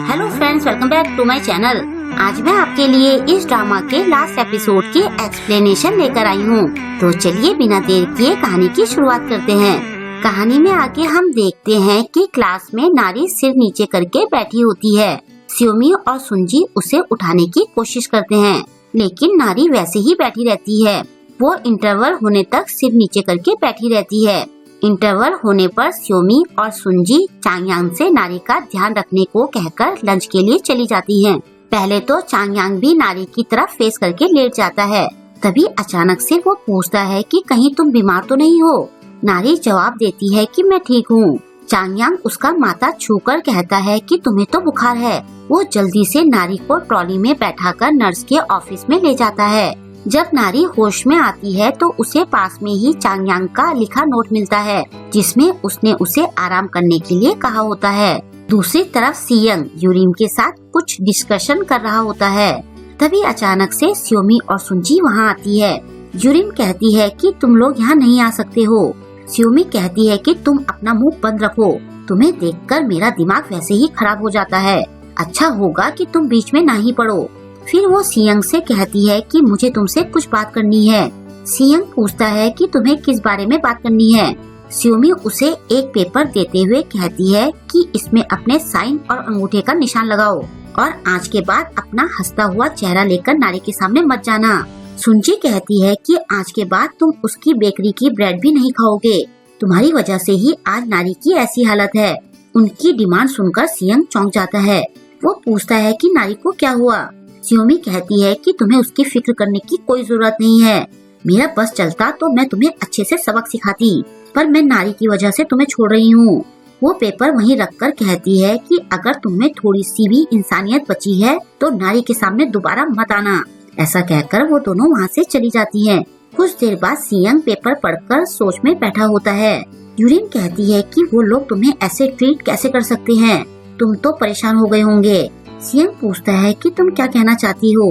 Hello friends, welcome back to my channel. आज मैं आपके लिए इस ड्रामा के लास्ट एपिसोड की एक्सप्लेनेशन लेकर आई हूँ। तो चलिए बिना देर किए कहानी की शुरुआत करते हैं। कहानी में आगे हम देखते हैं कि क्लास में नारी सिर नीचे करके बैठी होती है। स्योमी और सुंजी उसे उठाने की कोशिश करते हैं, लेकिन नारी वैसे ही बैठी रहती है। वो इंटरवल होने तक सिर नीचे करके बैठी रहती है। इंटरवल होने पर स्योमी और सुंजी चांगयांग से नारी का ध्यान रखने को कहकर लंच के लिए चली जाती हैं। पहले तो चांगयांग भी नारी की तरफ फेस करके लेट जाता है। तभी अचानक से वो पूछता है कि कहीं तुम बीमार तो नहीं हो। नारी जवाब देती है कि मैं ठीक हूँ। चांगयांग उसका माथा छूकर कहता है कि तुम्हें तो बुखार है। वो जल्दी से नारी को ट्रॉली में बैठाकर नर्स के ऑफिस में ले जाता है। जब नारी होश में आती है तो उसे पास में ही चांगयांग का लिखा नोट मिलता है, जिसमें उसने उसे आराम करने के लिए कहा होता है। दूसरी तरफ सियंग यूरिम के साथ कुछ डिस्कशन कर रहा होता है। तभी अचानक से स्योमी और सुंजी वहाँ आती है। यूरिम कहती है कि तुम लोग यहाँ नहीं आ सकते हो। स्योमी कहती है कि तुम अपना मुंह बंद रखो, तुम्हें देखकर मेरा दिमाग वैसे ही खराब हो जाता है। अच्छा होगा कि तुम बीच में ना ही पड़ो। फिर वो सियंग से कहती है कि मुझे तुमसे कुछ बात करनी है। सियंग पूछता है कि तुम्हें किस बारे में बात करनी है। स्योमी उसे एक पेपर देते हुए कहती है कि इसमें अपने साइन और अंगूठे का निशान लगाओ और आज के बाद अपना हंसता हुआ चेहरा लेकर नारी के सामने मत जाना। सुंजी कहती है कि आज के बाद तुम उसकी बेकरी की ब्रेड भी नहीं खाओगे। तुम्हारी वजह से ही आज नारी की ऐसी हालत है। उनकी डिमांड सुनकर सियंग चौंक जाता है। वो पूछता है कि नारी को क्या हुआ। स्योमी कहती है कि तुम्हें उसकी फिक्र करने की कोई जरूरत नहीं है। मेरा बस चलता तो मैं तुम्हें अच्छे से सबक सिखाती, पर मैं नारी की वजह से तुम्हें छोड़ रही हूँ। वो पेपर वहीं रखकर कहती है कि अगर तुम्हें थोड़ी सी भी इंसानियत बची है तो नारी के सामने दोबारा मत आना। ऐसा कहकर वो दोनों वहाँ से चली जाती हैं। कुछ देर बाद सियंग पेपर पढ़कर सोच में बैठा होता है। यूरिन कहती है कि वो लोग तुम्हें ऐसे ट्रीट कैसे कर सकते हैं, तुम तो परेशान हो गए होंगे। सियंग पूछता है कि तुम क्या कहना चाहती हो।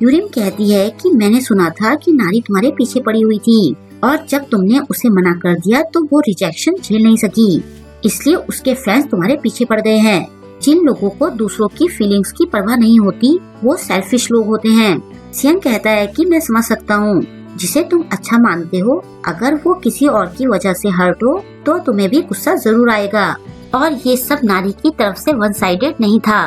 यूरिम कहती है कि मैंने सुना था कि नारी तुम्हारे पीछे पड़ी हुई थी और जब तुमने उसे मना कर दिया तो वो रिजेक्शन झेल नहीं सकी, इसलिए उसके फैंस तुम्हारे पीछे पड़ गए हैं। जिन लोगों को दूसरों की फीलिंग्स की परवाह नहीं होती वो सेल्फिश लोग होते हैं। सियंग कहता है कि मैं समझ सकता हूँ, जिसे तुम अच्छा मानते हो अगर वो किसी और की वजह से हर्ट हो तो तुम्हें भी गुस्सा जरूर आएगा। और ये सब नारी की तरफ से वन साइडेड नहीं था,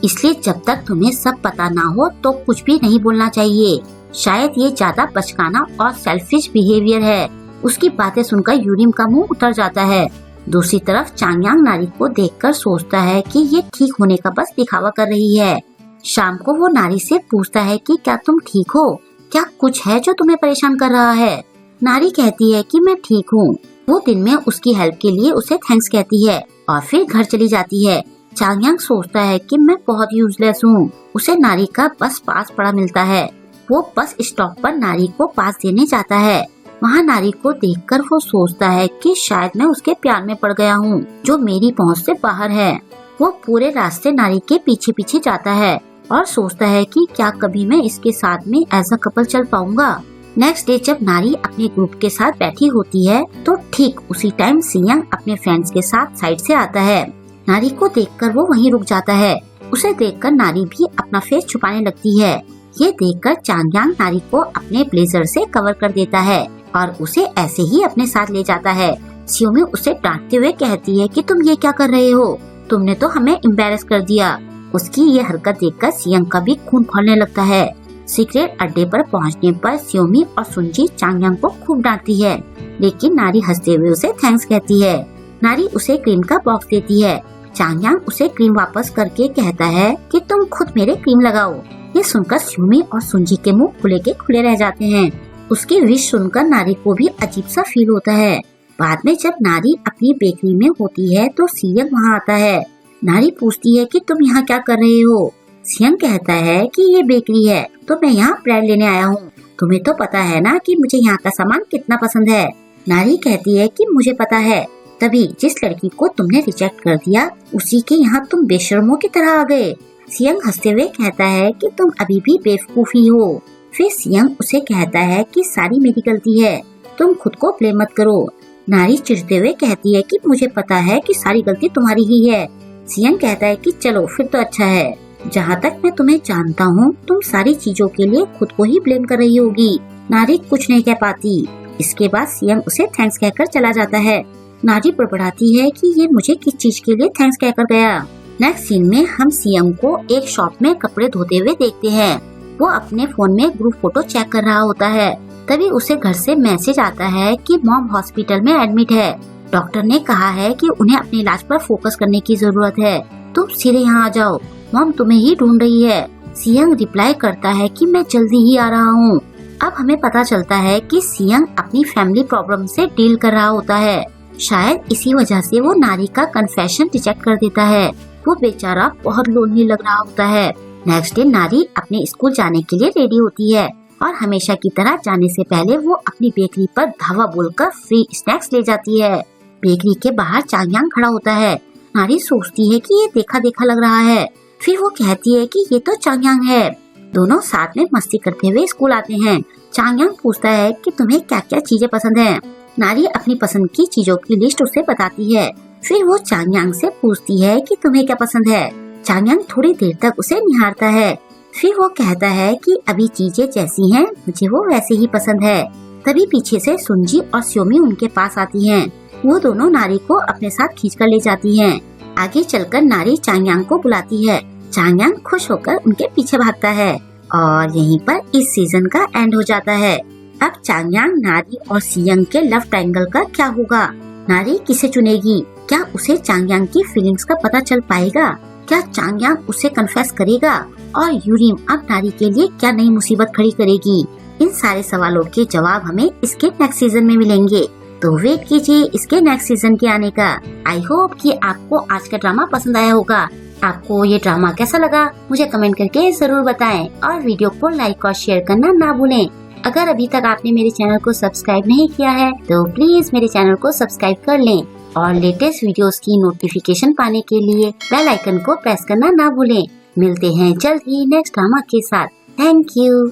इसलिए जब तक तुम्हें सब पता ना हो तो कुछ भी नहीं बोलना चाहिए। शायद ये ज्यादा बचकाना और सेल्फिश बिहेवियर है। उसकी बातें सुनकर यूरिम का मुंह उतर जाता है। दूसरी तरफ चांगयांग नारी को देखकर सोचता है कि ये ठीक होने का बस दिखावा कर रही है। शाम को वो नारी से पूछता है कि क्या तुम ठीक हो, क्या कुछ है जो तुम्हें परेशान कर रहा है। नारी कहती है कि मैं ठीक हूँ। वो दिन में उसकी हेल्प के लिए उसे थैंक्स कहती है और फिर घर चली जाती है। चांगयांग सोचता है कि मैं बहुत यूजलेस हूँ। उसे नारी का बस पास पड़ा मिलता है। वो बस स्टॉप पर नारी को पास देने जाता है। वहाँ नारी को देखकर वो सोचता है कि शायद मैं उसके प्यार में पड़ गया हूँ, जो मेरी पहुँच से बाहर है। वो पूरे रास्ते नारी के पीछे पीछे जाता है और सोचता है कि क्या कभी मैं इसके साथ में एज अ कपल चल पाऊंगा। नेक्स्ट डे जब नारी अपने ग्रुप के साथ बैठी होती है तो ठीक उसी टाइम सियंग अपने फ्रेंड्स के साथ साइड से आता है। नारी को देखकर वो वहीं रुक जाता है। उसे देखकर नारी भी अपना फेस छुपाने लगती है। ये देखकर चांगयांग नारी को अपने ब्लेजर से कवर कर देता है और उसे ऐसे ही अपने साथ ले जाता है। स्योमी उसे डांटते हुए कहती है कि तुम ये क्या कर रहे हो, तुमने तो हमें एम्बैरेस कर दिया। उसकी ये हरकत देखकर सियंग का भी खून खौलने लगता है। सीक्रेट अड्डे पर पहुंचने पर स्योमी और सुंजी चांगयांग को खूब डांटती है, लेकिन नारी हंसते हुए उसे थैंक्स कहती है। नारी उसे क्रीम का बॉक्स देती है। चांगयांग उसे क्रीम वापस करके कहता है कि तुम खुद मेरे क्रीम लगाओ। ये सुनकर स्योमी और सुंजी के मुंह खुले के खुले रह जाते हैं। उसकी विश सुनकर नारी को भी अजीब सा फील होता है। बाद में जब नारी अपनी बेकरी में होती है तो सियंग वहाँ आता है। नारी पूछती है कि तुम यहाँ क्या कर रहे हो। सियंग कहता है कि ये बेकरी है तो मैं यहाँ ब्रेड लेने आया हूँ। तुम्हें तो पता है ना कि मुझे यहाँ का सामान कितना पसंद है। नारी कहती है कि मुझे पता है, तभी जिस लड़की को तुमने रिजेक्ट कर दिया उसी के यहाँ तुम बेशर्मों की तरह आ गए। सियंग हंसते हुए कहता है कि तुम अभी भी बेवकूफ ही हो। फिर सियंग उसे कहता है कि सारी मेरी गलती है, तुम खुद को ब्लेम मत करो। नारी चिढ़ते हुए कहती है कि मुझे पता है कि सारी गलती तुम्हारी ही है। सियंग कहता है कि चलो फिर तो अच्छा है। जहाँ तक मैं तुम्हें जानता हूँ तुम सारी चीजों के लिए खुद को ही ब्लेम कर रही होगी। नारी कुछ नहीं कह पाती। इसके बाद सियंग उसे थैंक्स कहकर चला जाता है। नारी बड़बड़ाती है कि ये मुझे किस चीज के लिए थैंक्स कहकर गया। नेक्स्ट सीन में हम सियंग को एक शॉप में कपड़े धोते हुए देखते हैं। वो अपने फोन में ग्रुप फोटो चेक कर रहा होता है। तभी उसे घर से मैसेज आता है कि मॉम हॉस्पिटल में एडमिट है। डॉक्टर ने कहा है कि उन्हें अपने इलाज पर फोकस करने की जरूरत है। तुम सीधे यहाँ आ जाओ, मॉम तुम्हें ही ढूंढ रही है। सियंग रिप्लाई करता है कि मैं जल्दी ही आ रहा हूँ। अब हमें पता चलता है कि सियंग अपनी फैमिली प्रॉब्लम से डील कर रहा होता है। शायद इसी वजह से वो नारी का कन्फेशन रिजेक्ट कर देता है। वो बेचारा बहुत लोनली लग रहा होता है। नेक्स्ट डे नारी अपने स्कूल जाने के लिए रेडी होती है और हमेशा की तरह जाने से पहले वो अपनी बेकरी पर धावा बोलकर फ्री स्नैक्स ले जाती है। बेकरी के बाहर चांगयांग खड़ा होता है। नारी सोचती है कि ये देखा देखा लग रहा है। फिर वो कहती है कि ये तो चांगयांग है। दोनों साथ में मस्ती करते हुए स्कूल आते हैं। चांगयांग पूछता है कि तुम्हें क्या क्या चीजें पसंद हैं। नारी अपनी पसंद की चीजों की लिस्ट उसे बताती है। फिर वो चांगयांग से पूछती है कि तुम्हें क्या पसंद है। चांगयांग थोड़ी देर तक उसे निहारता है। फिर वो कहता है कि अभी चीजें जैसी हैं मुझे वो वैसे ही पसंद है। तभी पीछे से सुनजी और स्योमी उनके पास आती हैं। वो दोनों नारी को अपने साथ खींचकर ले जाती हैं। आगे चलकर नारी चांगयांग को बुलाती है। चांगयांग खुश होकर उनके पीछे भागता है और यहीं पर इस सीजन का एंड हो जाता है। अब चांगयांग, नारी और सियंग के लव ट्रायंगल का क्या होगा? नारी किसे चुनेगी? क्या उसे चांगयांग की फीलिंग्स का पता चल पाएगा? क्या चांगयांग उसे कन्फेस करेगा? और यूरिम अब नारी के लिए क्या नई मुसीबत खड़ी करेगी? इन सारे सवालों के जवाब हमें इसके नेक्स्ट सीजन में मिलेंगे, तो वेट कीजिए इसके नेक्स्ट सीजन के आने का। आई होप कि आपको आज का ड्रामा पसंद आया होगा। आपको ये ड्रामा कैसा लगा मुझे कमेंट करके जरूर बताएं और वीडियो को लाइक और शेयर करना ना भूलें। अगर अभी तक आपने मेरे चैनल को सब्सक्राइब नहीं किया है तो प्लीज मेरे चैनल को सब्सक्राइब कर लें और लेटेस्ट वीडियोस की नोटिफिकेशन पाने के लिए बेल आइकन को प्रेस करना ना भूलें। मिलते हैं जल्द ही नेक्स्ट ड्रामा के साथ। Thank you.